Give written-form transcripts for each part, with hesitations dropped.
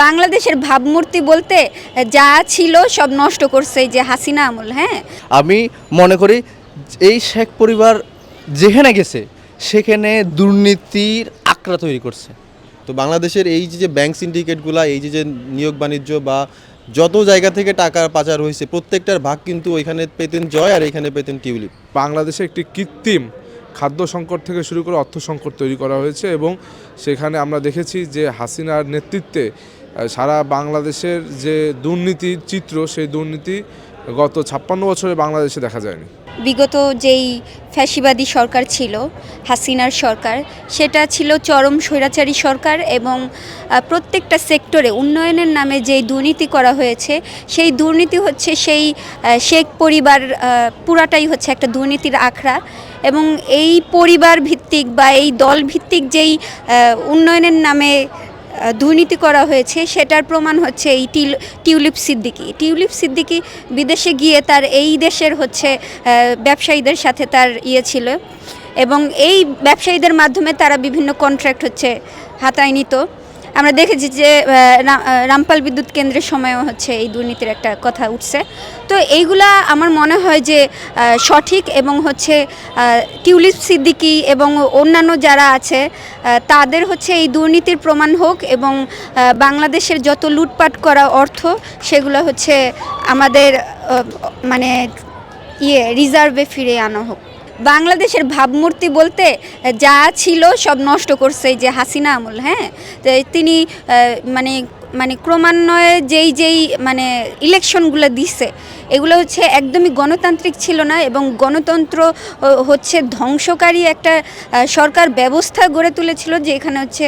বাংলাদেশের ভাবমূর্তি বলতে যা ছিল সব নষ্ট করছে এই যে হাসিনা আমল। হ্যাঁ, আমি মনে করি এই শেখ পরিবার যেখানে গেছে সেখানে দুর্নীতির আঁকড়া তৈরি করছে। তো বাংলাদেশের এই যে ব্যাংক সিন্ডিকেটগুলো, এই যে নিয়োগ বাণিজ্য বা যত জায়গা থেকে টাকা পাচার হয়েছে প্রত্যেকটার ভাগ কিন্তু ওইখানে পেতেন জয় আর এখানে পেতেন টিউলিপ। বাংলাদেশে একটি কৃত্রিম খাদ্য সংকট থেকে শুরু করে অর্থ সংকট তৈরি করা হয়েছে এবং সেখানে আমরা দেখেছি যে হাসিনার নেতৃত্বে সারা বাংলাদেশের যে দুর্নীতির চিত্র, সেই দুর্নীতি গত ৫৬ বছরে বাংলাদেশে দেখা যায়নি। বিগত যেই ফ্যাসিবাদী সরকার ছিল, হাসিনার সরকার, সেটা ছিল চরম স্বৈরাচারী সরকার এবং প্রত্যেকটা সেক্টরে উন্নয়নের নামে যেই দুর্নীতি করা হয়েছে সেই দুর্নীতি হচ্ছে সেই শেখ পরিবার পুরাটাই হচ্ছে একটা দুর্নীতির আখড়া। এবং এই পরিবার ভিত্তিক বা এই দল ভিত্তিক যেই উন্নয়নের নামে দুর্নীতি করা হয়েছে সেটার প্রমাণ হচ্ছে এই টিউলিপ সিদ্দিকী বিদেশে গিয়ে তার এই দেশের হচ্ছে ব্যবসায়ীদের সাথে তার ছিল এবং এই ব্যবসায়ীদের মাধ্যমে তারা বিভিন্ন কন্ট্রাক্ট হচ্ছে হাতায় নিত। আমরা দেখেছি যে রামপাল বিদ্যুৎ কেন্দ্রের সময়ও হচ্ছে এই দুর্নীতির একটা কথা উঠছে। তো এইগুলা আমার মনে হয় যে সঠিক এবং হচ্ছে টিউলিপ সিদ্দিকী এবং অন্যান্য যারা আছে তাদের হচ্ছে এই দুর্নীতির প্রমাণ হোক এবং বাংলাদেশের যত লুটপাট করা অর্থ সেগুলো হচ্ছে আমাদের মানে রিজার্ভে ফিরে আনা হোক। বাংলাদেশের ভাবমূর্তি বলতে যা ছিল সব নষ্ট করছে এই যে হাসিনা আমল। হ্যাঁ, তিনি মানে ক্রমান্বয়ে যেই মানে ইলেকশনগুলো দিচ্ছে এগুলো হচ্ছে একদমই গণতান্ত্রিক ছিল না এবং গণতন্ত্র হচ্ছে ধ্বংসকারী একটা সরকার ব্যবস্থা গড়ে তুলেছিল যে এখানে হচ্ছে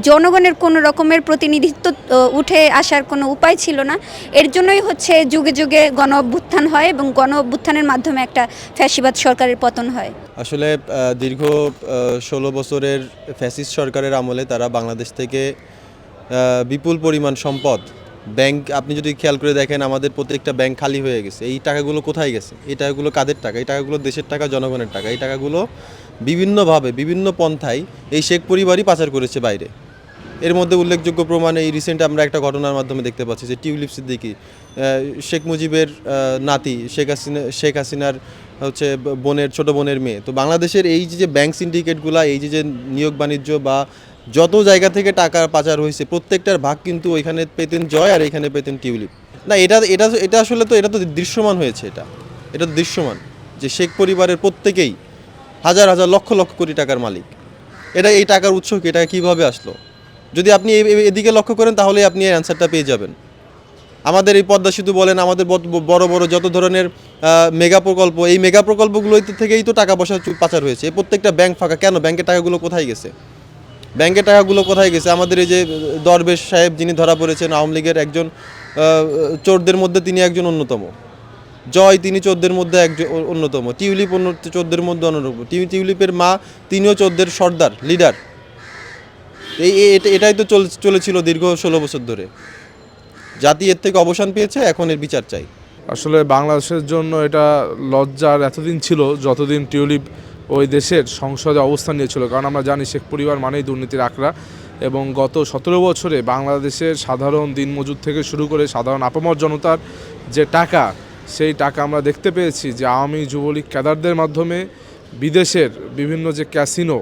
জনগণের কোনো রকমের প্রতিনিধিত্ব উঠে আসার কোনো উপায় ছিল না। এর জন্যই হচ্ছে যুগে যুগে গণ অভ্যুত্থান হয় এবং গণ অভ্যুত্থানের মাধ্যমে একটা ফ্যাসিবাদ সরকারের পতন হয়। আসলে দীর্ঘ ১৬ বছরের ফ্যাসিস্ট সরকারের আমলে তারা বাংলাদেশ থেকে বিপুল পরিমাণ সম্পদ, ব্যাংক, আপনি যদি খেয়াল করে দেখেন আমাদের প্রত্যেকটা ব্যাংক খালি হয়ে গেছে। এই টাকাগুলো কোথায় গেছে? এই টাকাগুলো কাদের টাকা? এই টাকাগুলো দেশের টাকা, জনগণের টাকা। এই টাকাগুলো বিভিন্নভাবে বিভিন্ন পন্থায় এই শেখ পরিবারই পাচার করেছে বাইরে। এর মধ্যে উল্লেখযোগ্য প্রমাণ এই রিসেন্ট আমরা একটা ঘটনার মাধ্যমে দেখতে পাচ্ছি যে টিউলিপ সিদ্দিকী শেখ মুজিবের নাতি, শেখ হাসিনার হচ্ছে ছোট বোনের মেয়ে। তো বাংলাদেশের এই যে ব্যাংক সিন্ডিকেটগুলো, এই যে নিয়োগ বাণিজ্য বা যত জায়গা থেকে টাকা পাচার হয়েছে প্রত্যেকটার ভাগ কিন্তু ওইখানে পেতেন জয় আর এখানে পেতেন টিউলিপ। না, এটা আসলে তো এটা তো দৃশ্যমান হয়েছে। এটা তো দৃশ্যমান যে শেখ পরিবারের প্রত্যেকেই হাজার হাজার লক্ষ লক্ষ কোটি টাকার মালিক। এই টাকার উৎস কি? এটা কীভাবে আসলো? যদি আপনি এদিকে লক্ষ্য করেন তাহলে আপনি এই অ্যান্সারটা পেয়ে যাবেন। আমাদের এই পদ্মা সেতু বলেন, আমাদের বড় বড় যত ধরনের মেগা প্রকল্প, এই মেগা প্রকল্পগুলো থেকেই তো টাকা পয়সা পাচার হয়েছে। এই প্রত্যেকটা ব্যাংক ফাঁকা কেন? ব্যাংকের টাকাগুলো কোথায় গেছে? আমাদের এই যে দরবেশ সাহেব যিনি ধরা পড়েছেন, আওয়ামী লীগের একজন চোরদের মধ্যে তিনি একজন অন্যতম। জয়, তিনি চোরদের মধ্যে একজন অন্যতম। টিউলিপ চোরদের মধ্যে অন্যতম। টিউলিপের মা, তিনিও চোরদের সর্দার, লিডার। এটাই তো চলেছিল দীর্ঘ ১৬ বছর ধরে। জাতি এর থেকে অবসান পেয়েছে, এখন এর বিচার চাই। আসলে বাংলাদেশের জন্য এটা লজ্জার এতদিন ছিল যতদিন টিউলিপ ওই দেশের সংসদে অবস্থান নিয়েছিল, কারণ আমরা জানি শেখ পরিবার মানেই দুর্নীতির আখড়া। এবং গত ১৭ বছরে বাংলাদেশের সাধারণ দিনমজুর থেকে শুরু করে সাধারণ আপামর জনতার যে টাকা, সেই টাকা আমরা দেখতে পেয়েছি যে আওয়ামী যুবলীগ ক্যাডারদের মাধ্যমে বিদেশের বিভিন্ন যে ক্যাসিনো,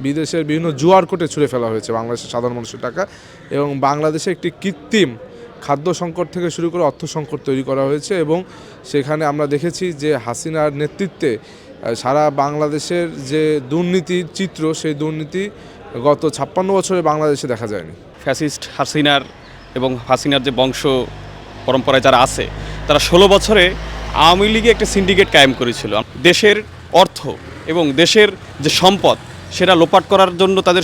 বিদেশের বিভিন্ন জুয়ার কোর্টে ছুঁড়ে ফেলা হয়েছে বাংলাদেশের সাধারণ মানুষের টাকা। এবং বাংলাদেশে একটি কৃত্রিম খাদ্য সংকট থেকে শুরু করে অর্থ সংকট তৈরি করা হয়েছে এবং সেখানে আমরা দেখেছি যে হাসিনার নেতৃত্বে সারা বাংলাদেশের যে দুর্নীতির চিত্র, সেই দুর্নীতি গত ৫৬ বছরে বাংলাদেশে দেখা যায়নি। ফ্যাসিস্ট হাসিনার এবং হাসিনার যে বংশ পরম্পরায় যারা আছে তারা ১৬ বছরে আওয়ামী লীগে একটা সিন্ডিকেট কায়েম করেছিল। দেশের অর্থ এবং দেশের যে সম্পদ সেটা লোপাট করার জন্য তাদের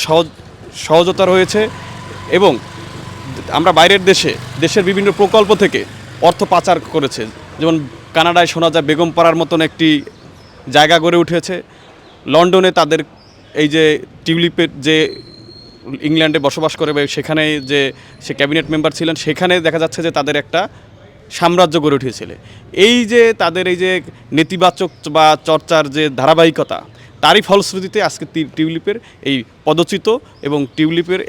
সহজতা রয়েছে এবং আমরা বাইরের দেশের বিভিন্ন প্রকল্প থেকে অর্থ পাচার করেছে। যেমন কানাডায় শোনা যায় বেগমপাড়ার মতন একটি জায়গা গড়ে উঠেছে। লন্ডনে তাদের এই যে টিউলিপের যে ইংল্যান্ডে বসবাস করে সেখানে যে সে ক্যাবিনেট মেম্বার ছিলেন, সেখানে দেখা যাচ্ছে যে তাদের একটা সাম্রাজ্য গড়ে উঠেছিল। এই যে তাদের এই যে নেতিবাচক বা চর্চার যে ধারাবাহিকতা, তারই ফলশ্রুতিতে আজকে টিউলিপের এই পদচ্যুত এবং টিউলিপের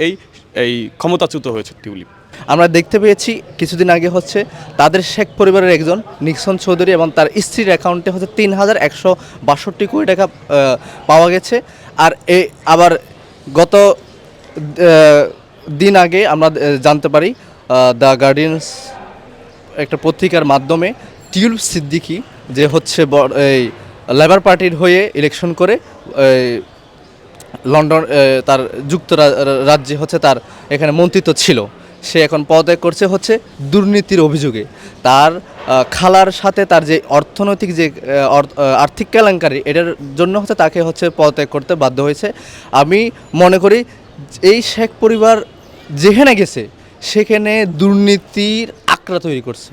এই ক্ষমতাচ্যুত হয়েছে টিউলিপ। আমরা দেখতে পেয়েছি কিছুদিন আগে হচ্ছে তাদের শেখ পরিবারের একজন নিক্সন চৌধুরী এবং তার স্ত্রীর অ্যাকাউন্টে হচ্ছে 3,162 কোটি টাকা পাওয়া গেছে। আর আবার গত দিন আগে আমরা জানতে পারি দ্য গার্ডিয়ানস একটা পত্রিকার মাধ্যমে টিউলিপ সিদ্দিকী যে হচ্ছে এই লেবার পার্টির হয়ে ইলেকশন করে লন্ডন তার রাজ্যে হচ্ছে তার এখানে মন্ত্রিত্ব ছিল, সে এখন পদত্যাগ করছে হচ্ছে দুর্নীতির অভিযোগে। তার খালার সাথে তার যে অর্থনৈতিক যে আর্থিক কেলেঙ্কারি, এটার জন্য হচ্ছে তাকে হচ্ছে পদত্যাগ করতে বাধ্য হয়েছে। আমি মনে করি এই শেখ পরিবার যেখানে গেছে সেখানে দুর্নীতির আকড়া তৈরি করছে।